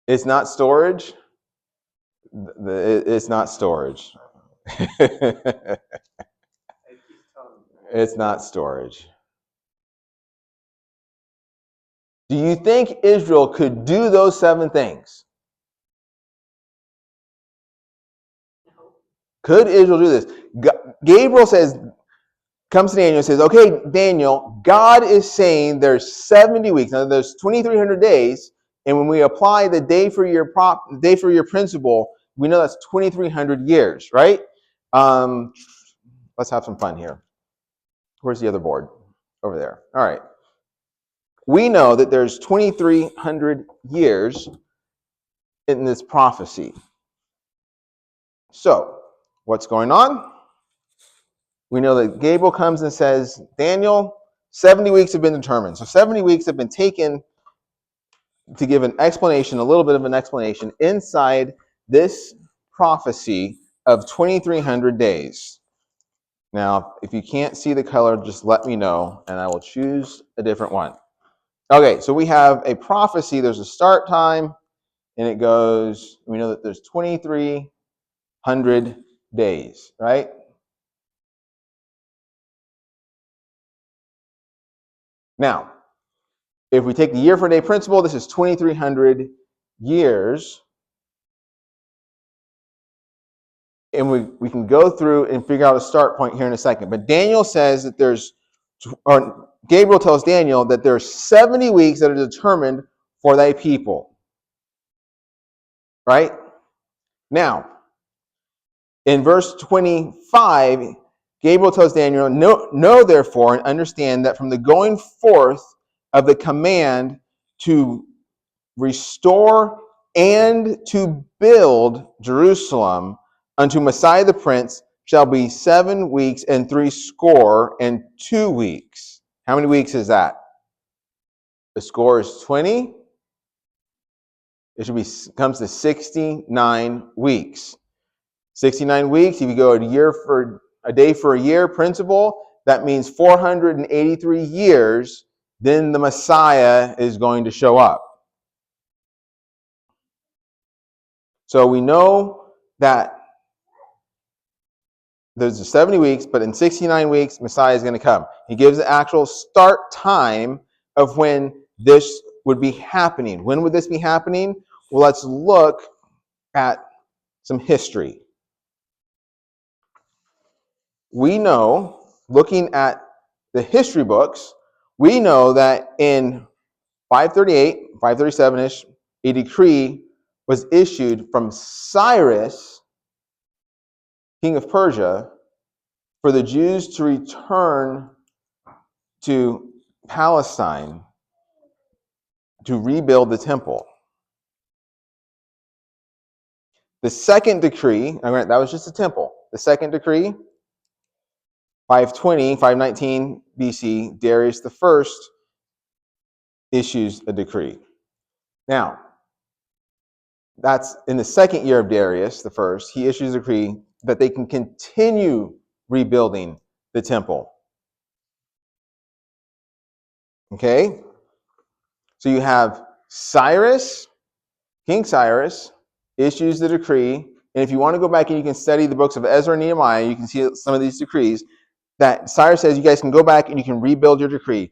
It's not storage. It's not storage. It's not storage. Do you think Israel could do those 7 things? Could Israel do this? Gabriel comes to Daniel and says, okay, Daniel, God is saying there's 70 weeks. Now there's 2,300 days, and when we apply the day for year principle, we know that's 2,300 years, right? Let's have some fun here. Where's the other board? Over there. All right. We know that there's 2,300 years in this prophecy. So, what's going on? We know that Gabriel comes and says, Daniel, 70 weeks have been determined. So 70 weeks have been taken to give an explanation, a little bit of an explanation, inside this prophecy of 2,300 days. Now, if you can't see the color, just let me know, and I will choose a different one. Okay, so we have a prophecy. There's a start time, and it goes, we know that there's 2,300 days, right? Now, if we take the year for day principle, this is 2,300 years. And we can go through and figure out a start point here in a second. But Daniel says that Gabriel tells Daniel that there's 70 weeks that are determined for thy people. Right? Now, in verse 25, Gabriel tells Daniel, know therefore and understand that from the going forth of the command to restore and to build Jerusalem unto Messiah the Prince shall be 7 weeks and 62 weeks. How many weeks is that? The score is 20. It comes to 69 weeks. 69 weeks, if you go a day for a year principle, that means 483 years, then the Messiah is going to show up. So we know that there's 70 weeks, but in 69 weeks, Messiah is going to come. He gives the actual start time of when this would be happening. When would this be happening? Well, let's look at some history. We know, looking at the history books, we know that in 538, 537-ish, a decree was issued from Cyrus, king of Persia, for the Jews to return to Palestine to rebuild the temple. The second decree, that was just a temple. The second decree, 520, 519 BC, Darius the First issues a decree. Now, that's in the second year of Darius the First, he issues a decree that they can continue rebuilding the temple. Okay? So you have Cyrus, King Cyrus, issues the decree, and if you want to go back and you can study the books of Ezra and Nehemiah, you can see some of these decrees, that Cyrus says you guys can go back and you can rebuild your decree.